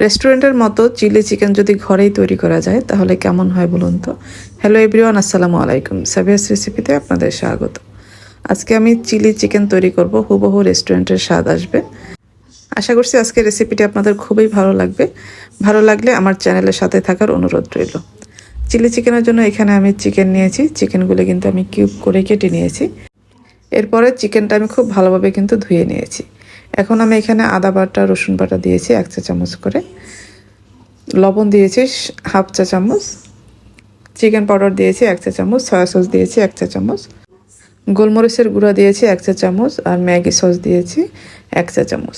রেস্টুরেন্টের মতো chilli chicken যদি ঘরেই তৈরি করা যায় তাহলে কেমন হয় বলুন তো। হ্যালো এভরিওয়ান, আসসালামু আলাইকুম। সাবিয়াস রেসিপিতে আপনাদের স্বাগত। আজকে আমি চিলি চিকেন তৈরি করব, হুবহু রেস্টুরেন্টের স্বাদ আসবে। আশা করছি আজকের রেসিপিটি আপনাদের খুবই ভালো লাগবে। ভালো লাগলে আমার চ্যানেলের সাথে থাকার অনুরোধ রইল। চিলি চিকেনের জন্য এখানে আমি চিকেন নিয়েছি। চিকেনগুলো কিন্তু আমি কিউব করে কেটে নিয়েছি। এরপরে চিকেনটা আমি খুব ভালোভাবে কিন্তু ধুয়ে নিয়েছি। এখন আমি এখানে আদা বাটা, রসুন বাটা দিয়েছি 1 চা চামচ করে, লবণ দিয়েছি হাফ চা চামচ, চিকেন পাউডার দিয়েছি 1 চা চামচ, সয়া সস দিয়েছি 1 চা চামচ, গোলমরিচের গুঁড়া দিয়েছি 1 চা চামচ, আর ম্যাগি সস দিয়েছি 1 চা চামচ।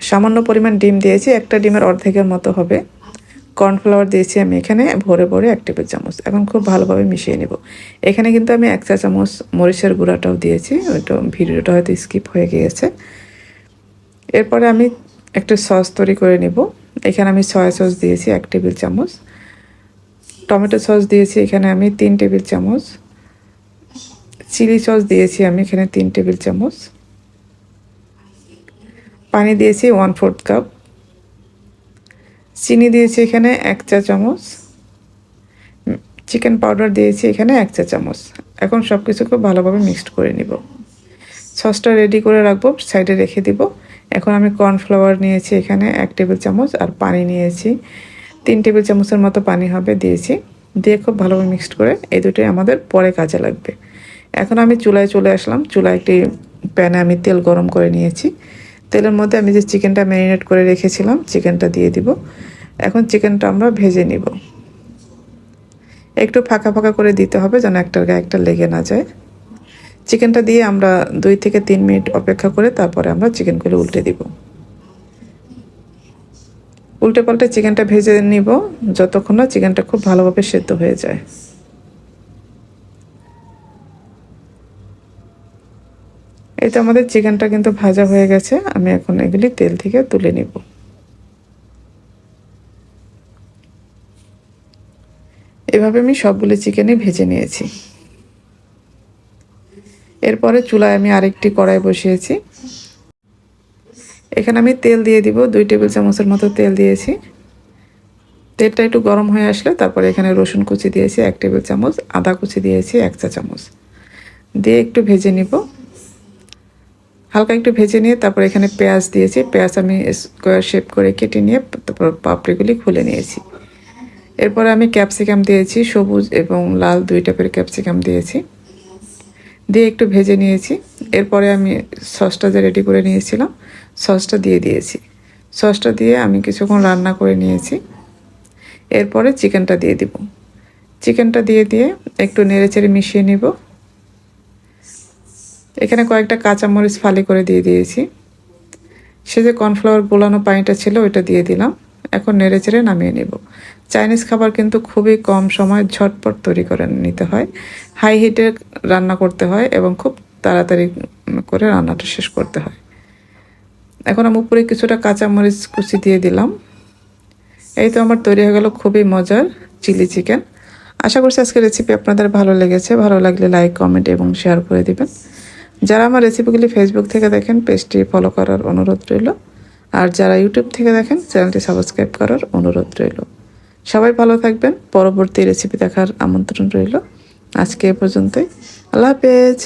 সামান্য পরিমাণ ডিম দিয়েছি, একটা ডিমের অর্ধেকের মতো হবে। কর্নফ্লাওয়ার দিয়েছি আমি এখানে ভরে ভরে 1 টেবিল চামচ। এখন খুব ভালোভাবে মিশিয়ে নেব। এখানে কিন্তু আমি 1 চা চামচ মরিচের গুঁড়াটাও দিয়েছি, ওইটা ভিডিওটা হয়তো স্কিপ হয়ে গিয়েছে। এরপরে আমি একটা সস তৈরি করে নেব। এখানে আমি সয়া সস দিয়েছি 1 টেবিল চামচ, টমেটো সস দিয়েছি এখানে আমি 3 টেবিল চামচ, চিলি সস দিয়েছি আমি এখানে 3 টেবিল চামচ, পানি দিয়েছি 1/4 কাপ, চিনি দিয়েছি এখানে 1 চা চামচ, চিকেন পাউডার দিয়েছি এখানে 1 চা চামচ। এখন সব কিছু খুব ভালোভাবে মিক্সড করে নিব। সসটা রেডি করে রাখবো, সাইডে রেখে দিব। এখন আমি কর্নফ্লাওয়ার নিয়েছি এখানে 1 টেবিল চামচ, আর পানি নিয়েছি 3 টেবিল চামচের মতো পানি হবে দিয়েছি। দিয়ে খুব ভালোভাবে মিক্সড করে, এই দুটোই আমাদের পরে কাজে লাগবে। এখন আমি চুলায় চলে আসলাম। চুলায় একটি প্যানে আমি তেল গরম করে নিয়েছি। তেলের মধ্যে আমি যে চিকেনটা ম্যারিনেট করে রেখেছিলাম চিকেনটা দিয়ে দিব। এখন চিকেনটা আমরা ভেজে নিব। একটু ফাঁকা ফাঁকা করে দিতে হবে যেন একটার গায়ে একটা লেগে না যায়। চিকেনটা দিয়ে আমরা 2 থেকে 3 মিনিট অপেক্ষা করে তারপরে আমরা চিকেনগুলো উল্টে দিব। উল্টে পাল্টে চিকেনটা ভেজে নিব যতক্ষণ না চিকেনটা খুব ভালোভাবে সেদ্ধ হয়ে যায়। এই তো আমাদের চিকেনটা কিন্তু ভাজা হয়ে গেছে। আমি এখন এগুলি তেল থেকে তুলে নিব। এভাবে আমি সবগুলো চিকেনই ভেজে নিয়েছি। এরপরে চুলায় আমি আরেকটি কড়াই বসিয়েছি। এখানে আমি তেল দিয়ে দিব, 2 টেবিল চামচের মতো তেল দিয়েছি। তেলটা একটু গরম হয়ে আসলে তারপরে এখানে রসুন কুচি দিয়েছি 1 টেবিল চামচ, আদা কুচি দিয়েছি 1 চা চামচ, দিয়ে একটু ভেজে নিব। হালকা একটু ভেজে নিয়ে তারপর এখানে পেঁয়াজ দিয়েছি। পেঁয়াজ আমি স্কোয়ার শেপ করে কেটে নিয়ে তারপর পাপড়িগুলি খুলে নিয়েছি। এরপরে আমি ক্যাপসিকাম দিয়েছি, সবুজ এবং লাল 2 টাইপের ক্যাপসিকাম দিয়েছি, দিয়ে একটু ভেজে নিয়েছি। এরপরে আমি সসটা যে রেডি করে নিয়েছিলাম সসটা দিয়ে দিয়েছি। সসটা দিয়ে আমি কিছুক্ষণ রান্না করে নিয়েছি। এরপরে চিকেনটা দিয়ে দিব। চিকেনটা দিয়ে একটু নেড়েচেড়ে মিশিয়ে নিব। এখানে কয়েকটা কাঁচামরিচ ফালি করে দিয়ে দিয়েছি। সে যে কর্নফ্লাওয়ার গোলানো পানিটা ছিল ওইটা দিয়ে দিলাম। এখন নেড়েচেড়ে নামিয়ে নেব। চাইনিজ খাবার কিন্তু খুবই কম সময় ঝটপট তৈরি করে নিতে হয়। হাই হিটে রান্না করতে হয় এবং খুব তাড়াতাড়ি করে রান্নাটা শেষ করতে হয়। এখন আমি উপরে কিছুটা কাঁচামরিচ কুচি দিয়ে দিলাম। এই তো আমার তৈরি হয়ে গেল খুবই মজার চিলি চিকেন। আশা করছি আজকের রেসিপি আপনাদের ভালো লেগেছে। ভালো লাগলে লাইক, কমেন্ট এবং শেয়ার করে দিবেন। যারা আমার রেসিপিগুলি ফেসবুক থেকে দেখেন পেজটি ফলো করার অনুরোধ রইল, আর যারা ইউটিউব থেকে দেখেন চ্যানেলটি সাবস্ক্রাইব করার অনুরোধ রইল। সবাই ভালো থাকবেন। পরবর্তী রেসিপি দেখার আমন্ত্রণ রইল। আজকে এ পর্যন্তই। আল্লাহ হাফেজ।